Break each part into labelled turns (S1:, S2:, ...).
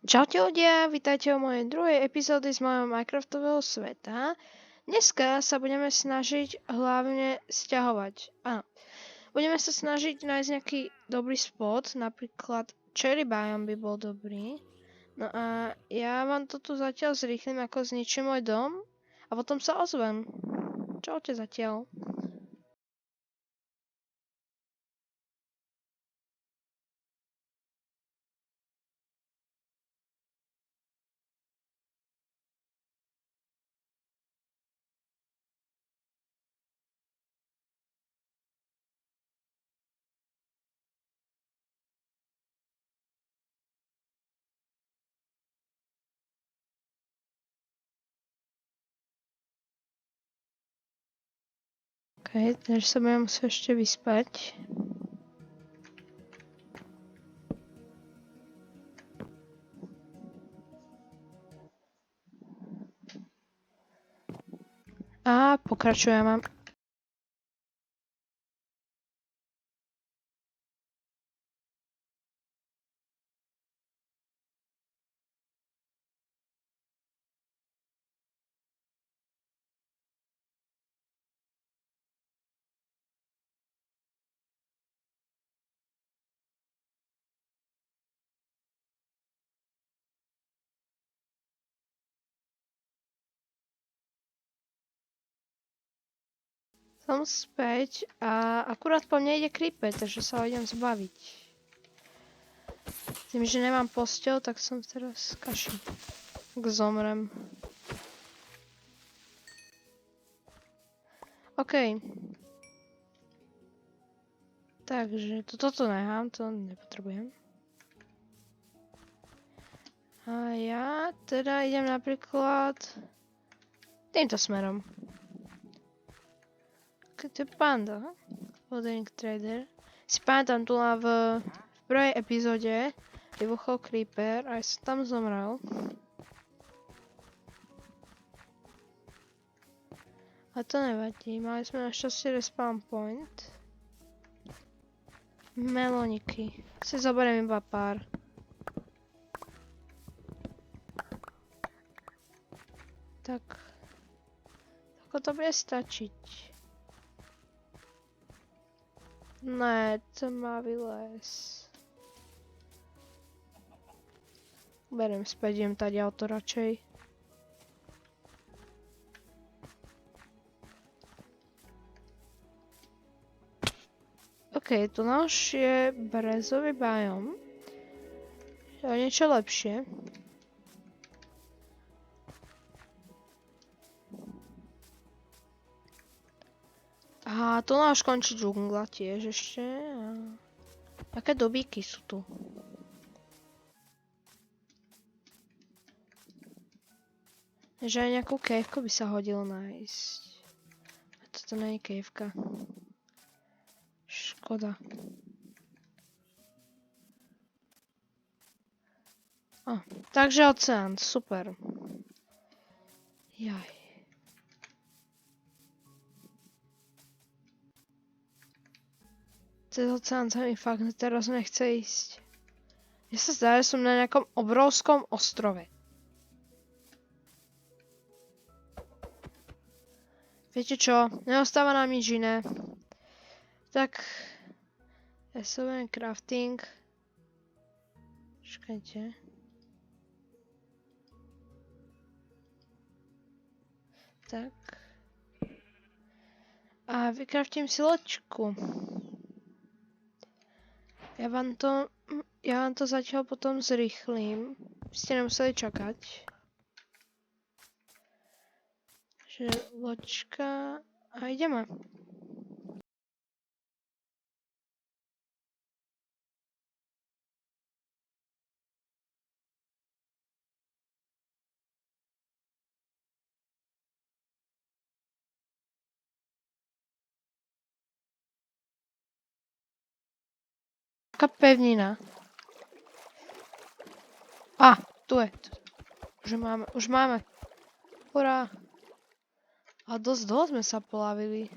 S1: Čaute ľudia, vítajte o mojej druhej epizódy z mojho Minecraftového sveta. Dneska sa budeme snažiť hlavne sťahovať. Áno, budeme sa snažiť nájsť nejaký dobrý spot, napríklad Cherry Biome by bol dobrý. No a ja vám to tu zatiaľ zrýchlim, ako zničím môj dom a potom sa ozvem. Čaute zatiaľ. OK, takže sa budem musieť ešte vyspať. A pokračujeme. Som späť a akurát po mne ide creeper, takže sa ho idem zbaviť. Tým, že nemám posteľ, tak som teraz kaši. Tak zomrem. OK. Takže toto nechám, to nepotrebujem. A ja teda idem napríklad týmto smerom. To je panda. Loading trader. Si pamätám tu v prvej epizóde vybuchol creeper a ja som tam zomrel. A to nevadí, mali sme našťastie respawn point. Meloniky. Si zoberiem iba pár. Tak. Ako to bude stačiť? Ne, tmavý les. Beriem späť, idem tady auto radšej. OK, tu náš je brezový biom. Je niečo lepšie. A tu náš končí džungla tiež ešte. Aké dobíky sú tu? Že aj nejakú kejvku by sa hodilo nájsť. A toto nie je kejvka. Škoda. Takže oceán, super. Jaj. Cez oceán sa mi fakt teraz nechce ísť. Mne sa zdá, že som na nejakom obrovskom ostrove. Viete čo? Neostáva nám nič iné. Tak... Ja sa budem crafting. Čakajte. Tak. A vykraftím si loďku. Ja vám to zatiaľ potom zrýchlim. By ste nemuseli čakať. Že loďka... A ideme. Taká pevnina. Tu je. Už máme. Hurá. A dosť dlho sme sa polavili.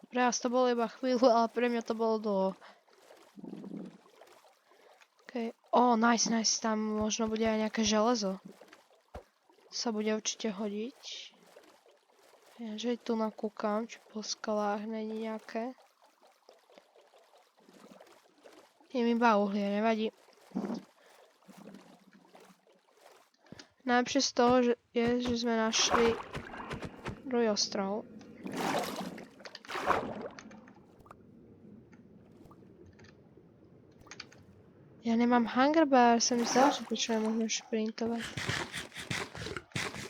S1: Pre vás to bolo iba chvíľu, ale pre mňa to bolo dlho. OK. Okay. Nice, nice, tam možno bude aj nejaké železo. Sa bude určite hodiť. Ja, že tu nakúkam, či po skalách není nejaké. Je mi iba uhlie, nevadí. Najlepšie z toho že sme našli druhý ostrov. Ja nemám hunger bar, sa mi zdá, že prečo nemôžem šprintovať.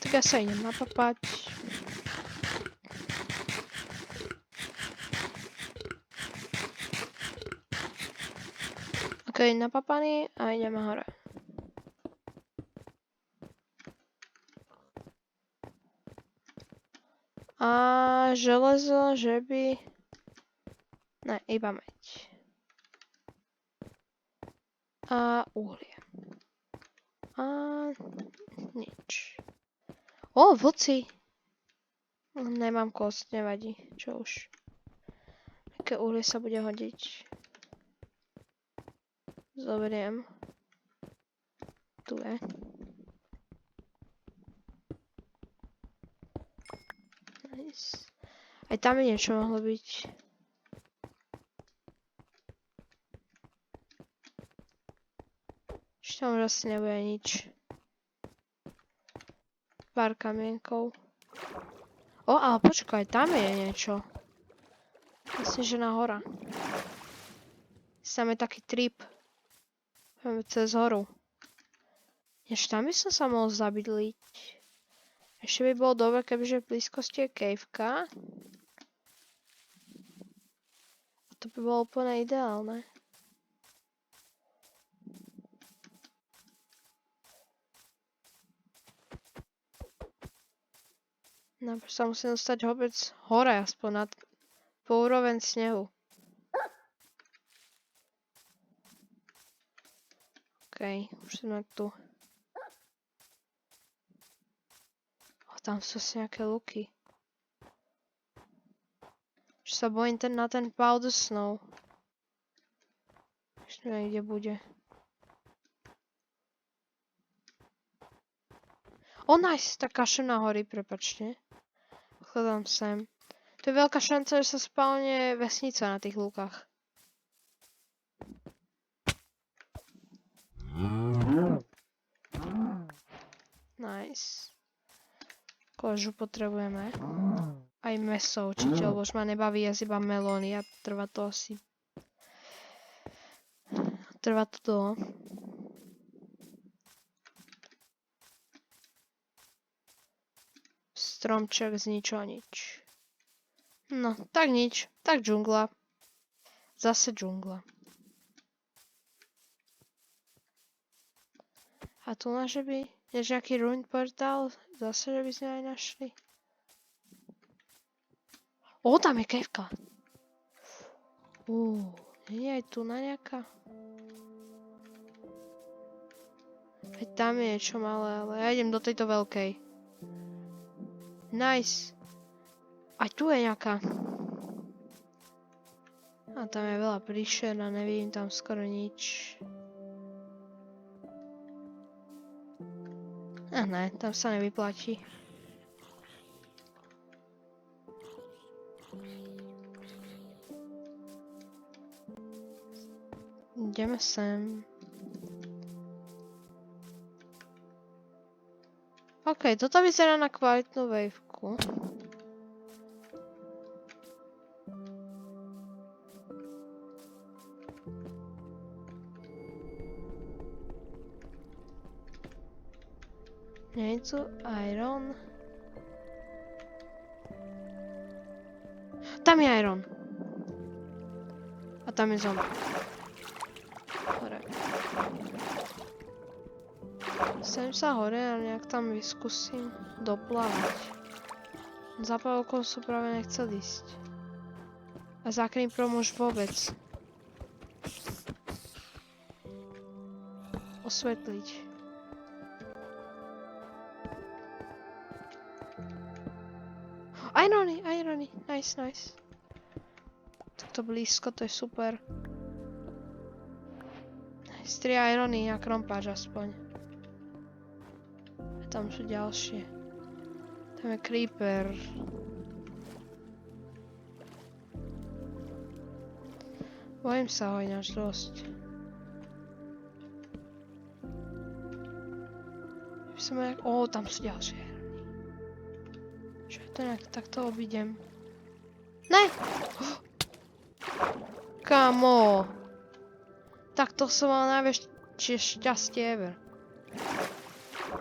S1: Tak ja sa idem napapať. Ok, napapaný a ideme hore. A železo, že by... Ne, iba meď. A uhlie. A nič. Vlci! Nemám kost, nevadí. Čo už. Aké uhlie sa bude hodiť. Zoberiem. Tu je. Nice. Aj tam by niečo mohlo byť. Ešte tam už asi nebude nič. Pár kamienkov. Ale počkaj, tam je niečo. Myslím, že na hora. Tam je taký trip. Cez horu. Ešte tam by som sa mohol zabydliť. Ešte by bolo dobre, kebyže v blízkosti je kejvka. A to by bolo úplne ideálne. Najprv sa musím dostať vôbec hore, aspoň po úroveň snehu. OK, už sme tu. Tam sú asi nejaké luky. Už sa bojím na ten powder snow. Ešte neviem, kde bude. Nice, tak kašem na hory, prepačte. Hľadám sem. To je veľká šanca, že sa spálne vesnica na tých lúkach. Nice. Kožu potrebujeme. Aj mäso určite, lebo už ma nebaví jesť iba melóny a trvá to asi... Trvá to dlho. Stromček z ničoho nič. No, tak nič. Tak džungla. Zase džungla. A tu že by... Je nejaký ruined portál? Zase, že by sme aj našli. Tam je kevka. Nie je aj tu na nejaká? Veď tam je niečo malé, ale ja idem do tejto veľkej. Nice. Aj tu je nejaká. A tam je veľa príšer a nevidím tam skoro nič. Ne, tam sa nevyplatí. Ideme sem. OK, toto vyzerá na kvalitnú wavku. Nie je tu iron. Tam je iron. A tam je zombie. Hore. Sem sa hore a nejak tam vyskúsim doplávať. Za pavoukom som práve nechcel ísť. A za creeperom už vôbec. Osvetliť. Irony, nice. Takto blízko, to je super. 3 irony a krompáč aspoň. A tam sú ďalšie. Tam je creeper. Bojím sa ho ináč dosť. Tam sú ďalšie irony. Čo je to nejak takto obídem? Ne! Kamo! Takto som mal najväčšie šťastie ever.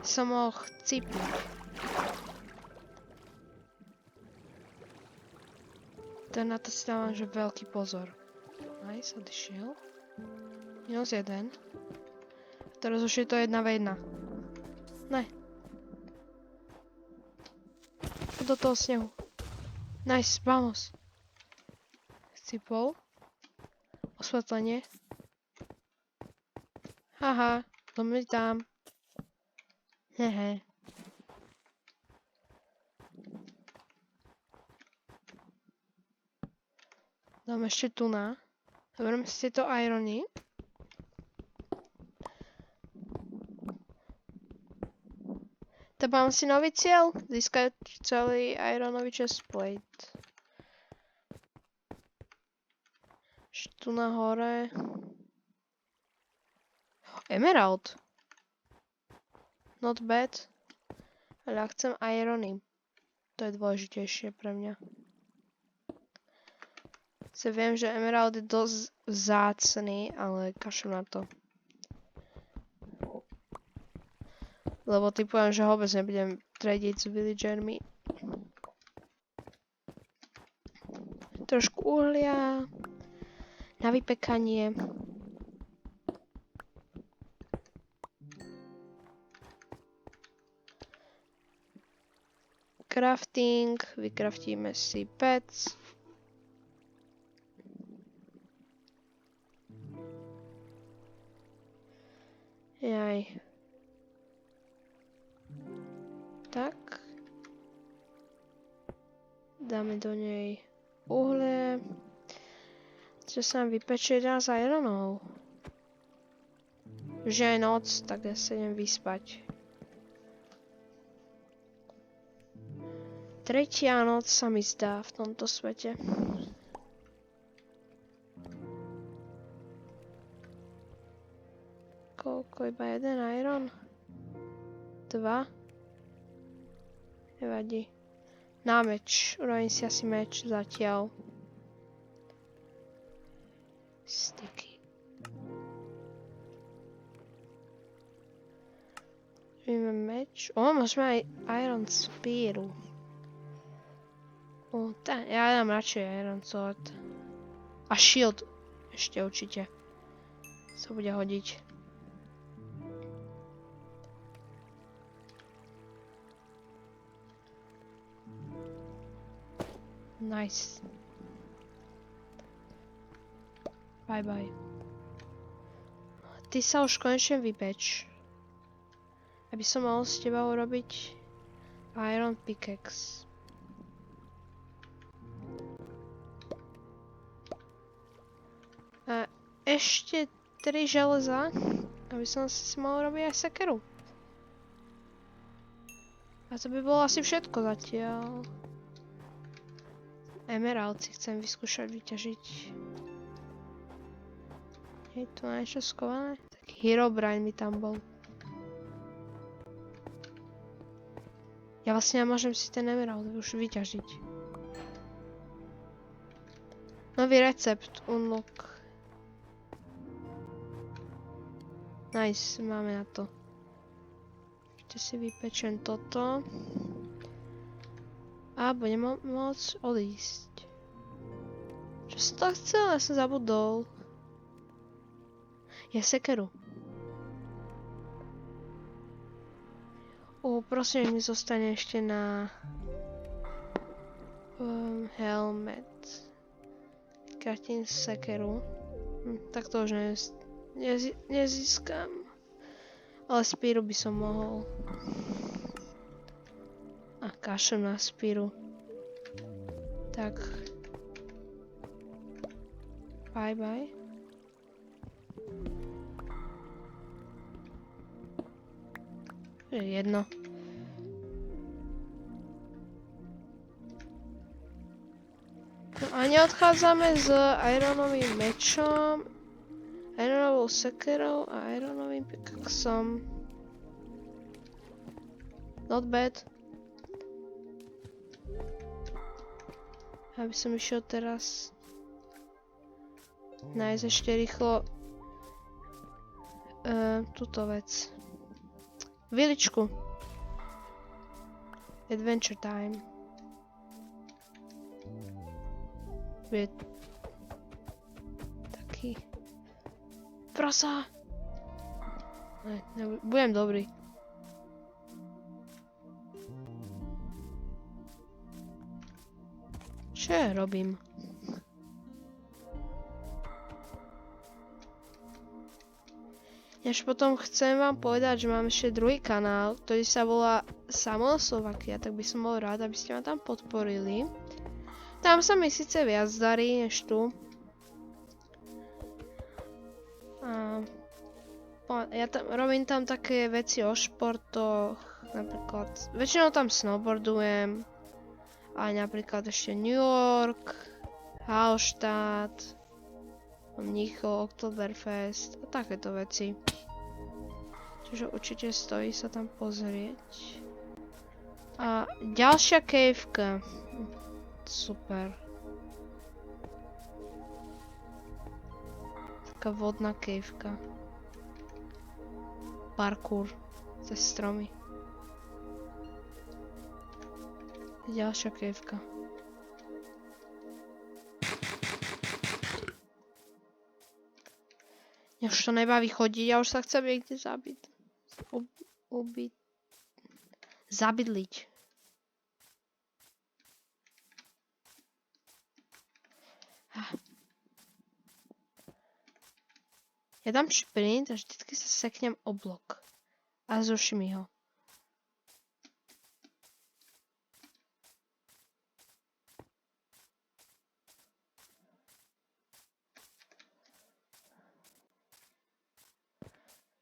S1: Som mohol chcipnúť. Na to si dávam, že veľký pozor. Nice, odišiel. Minus 1. Teraz už je to 1v1. Ne. Do toho snehu. Nice, vamos. Chcipol. Osvetlenie. Haha, sme tam. Hehe. Dám ešte tu na. Zoberiem si tieto irony. Tak mám si nový cieľ. Získať celý ironový chestplate. Ešte tu na hore. Emerald. Not bad. Ale ja chcem irony. To je dôležitejšie pre mňa. Viem, že emerald je dosť vzácny, ale kašlem na to. Lebo typujem, že vôbec nebudem tradiť s villagermi. Trošku uhlia. Na vypekanie. Crafting. Vykraftíme si pec. Jaj. Tak. Dáme do nej uhlie. Čo sa nám vypečie dá za ironov. Už je aj noc, tak ja sa idem vyspať. Tretia noc sa mi zdá v tomto svete. Koľko? Iba jeden iron? 2? Nevadí. Na meč. Urobím si asi meč zatiaľ. Sticky. Urobíme meč. Môžeme aj iron spearu. Ja dám radšej iron sword. A shield. Ešte určite. Sa bude hodiť. Nice. Bye bye. Ty sa už konečne vypeč. Aby som mohol s teba urobiť iron pickaxe. A ešte 3 železa, aby som si mohol robiť aj sekeru. A to by bolo asi všetko zatiaľ. Emerald si chcem vyskúšať vyťažiť. Je tu niečo skované? Taký Herobrine mi tam bol. Ja vlastne môžem si ten Emerald už vyťažiť. Nový recept, unlock. Nice, máme na to. Ešte si vypečem toto. A budem môcť odísť. Čo som to chcel? Ja som zabudol. Je sekeru. Prosím, mi zostane ešte na helmet. Kartín sekeru. Tak to už nezískam. Ale spíru by som mohol. A kašlem na spíru. Tak. Bye bye. Je jedno. No a neodchádzame s ironovým mečom, ironovou sekerou a ironovým pickaxom. Not bad. Aby som išiel teraz nájsť ešte rýchlo túto vec. Viličku. Adventure time. Je taký prasa. Budem dobrý. Čo ja robím? Až potom chcem vám povedať, že mám ešte druhý kanál, ktorý sa volá Samuel Slovakia, tak by som bol rád, aby ste ma tam podporili. Tam sa mi síce viac darí než tu. A robím tam také veci o športoch, napríklad väčšinou tam snowboardujem, aj napríklad ešte New York, Hallstatt, Mníchov, Oktoberfest a takéto veci. Čiže určite stojí sa tam pozrieť. A ďalšia kejvka. Super. Taká vodná kejvka. Parkour cez stromy. Ďalšia kejvka. Mňa už to nebaví chodiť, ja už sa chcem niekde zabiť. Zabydliť. Ja dám šprint a vždycky sa seknem o blok. A zruší mi ho.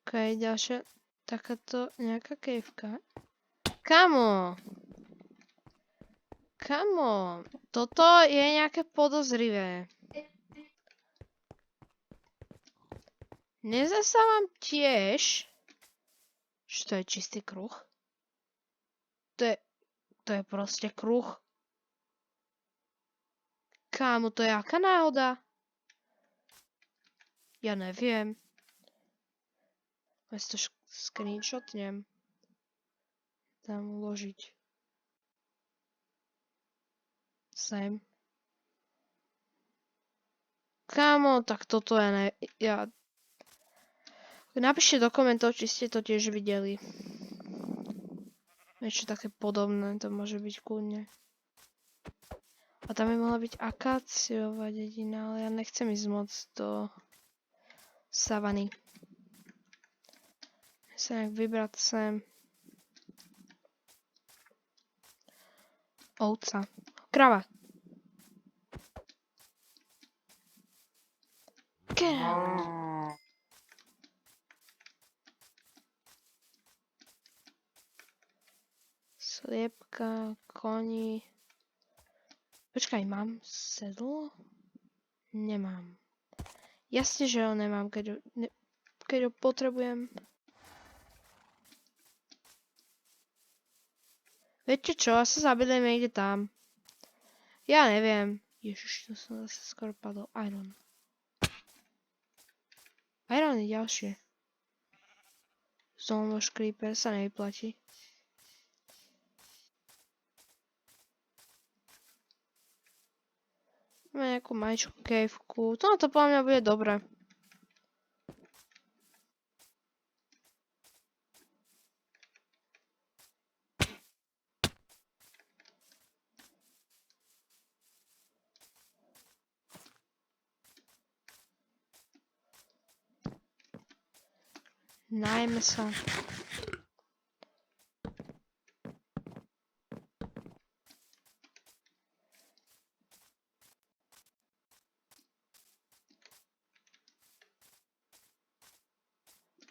S1: OK, ďalšia takáto nejaká kejvka. Kamo! Kamo! Toto je nejaké podozrivé. Nezdá sa vám tiež, že to je čistý kruh? To je proste kruh. Kámo, to je aká náhoda? Ja neviem. Ja si to screenshotnem. Dám uložiť. Sem. Kámo, tak toto ja... Napíšte do komentov, či ste to tiež videli. Niečo také podobné to môže byť kľudne. A tam by mohla byť akáciová dedina, ale ja nechcem ísť moc do savany. Sa nejak vybrať sem. Ovca. Krava. Sliepka, koni. Počkaj, mám sedlo? Nemám. Jasne, že ho nemám, keď ho potrebujem. Viete čo, ja sa zabydlím niekde tam. Ja neviem. Ježiš, to som zase skoro padol. Iron. Iron je ďalšie. Zombie creeper sa nevyplatí. Máme nejakú maličkú kejvku. To podľa mňa bude dobré. Najme sa.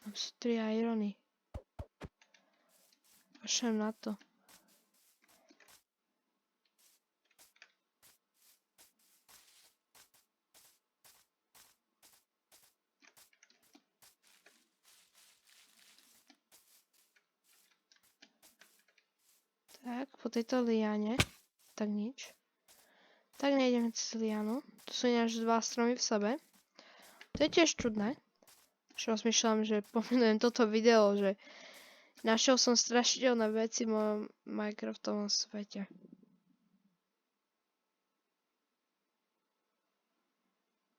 S1: Mám sú 3 irony. Kašlem na to. Tak, po tejto liane. Tak nič. Tak nejdeme cez lianu. Tu sú ináč 2 stromy v sebe. To je tiež čudné. Čo rozmýšľam, že pomenujem toto video, že našiel som strašidelné veci v mojom Minecraftovom svete.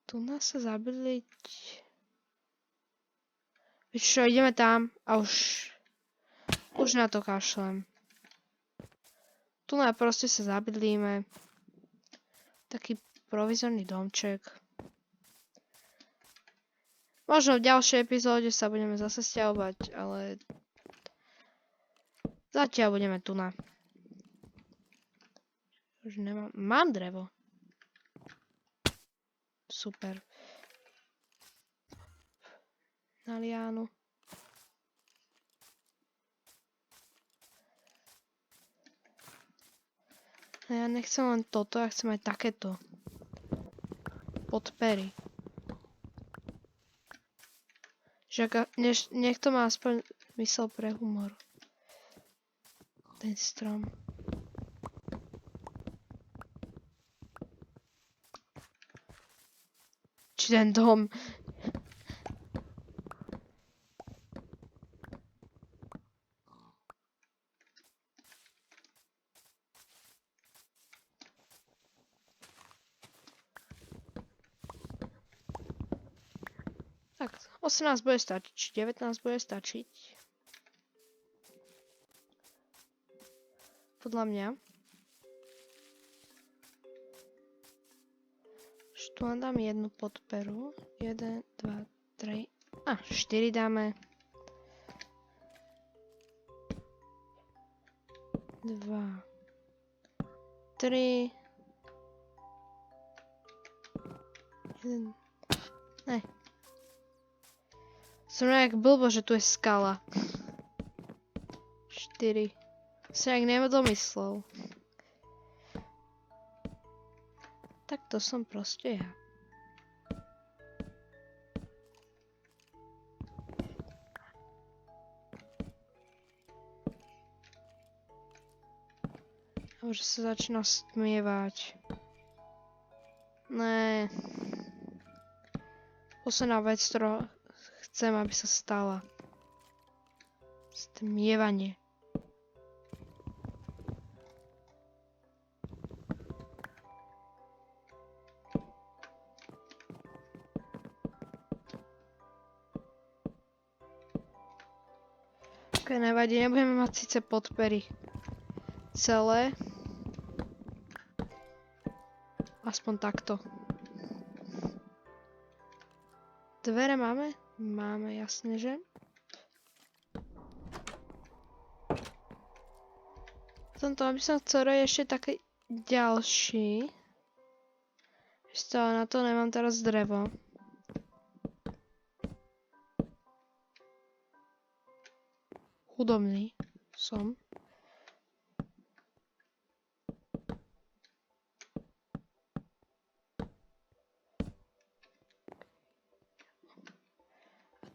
S1: Tu nás sa zabydliť. Víš čo, ideme tam a už na to kašlem. Tu proste sa zabydlíme. Taký provizorný domček. Možno v ďalšej epizóde sa budeme zase sťahovať, ale zatiaľ budeme tu na. Už nemám. Mám drevo. Super. Na liánu. Ja nechcem len toto, ja chcem aj takéto. Podpery. Že niekto má aspoň mysel pre humor. Ten strom. Či ten dom. Tak, 18 bude stačiť, či 19 bude stačiť. Podľa mňa. Už tu len dám jednu podperu. 1, 2, 3. A, 4 dáme. 2, 3. 1. Ne. Som nejak blbo, že tu je skala. 4. Som nejak nedomyslel. Tak to som proste ja. A už sa začína stmievať. Ne. Posledná vec, ktorú chcem, aby sa stala. Stmievanie. Ok, nevadí, nebudeme mať síce podpery celé. Aspoň takto. Dvere máme? Máme, jasne, že? Tomto by som chcel robiť ešte taký ďalší. Stále na to nemám teraz drevo. Chudobný som.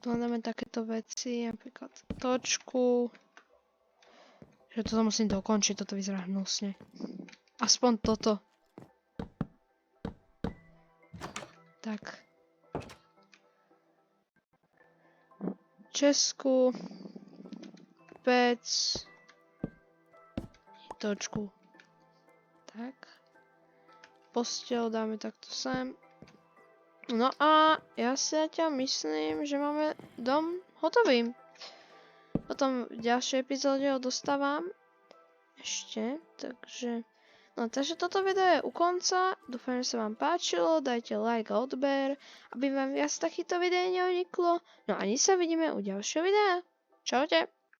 S1: Tu dáme takéto veci, napríklad točku. Že toto musím dokončiť, toto vyzerá hnusne. Aspoň toto. Tak. Česku. Pec. Točku. Tak. Posteľ dáme takto sem. No a ja si zatiaľ myslím, že máme dom hotový. Potom v ďalšej epizóde ho dostávam ešte, takže toto video je u konca. Dúfam, že sa vám páčilo, dajte like a odber, aby vám viac takýchto videí neuniklo. No a my sa vidíme u ďalšieho videa. Čaute.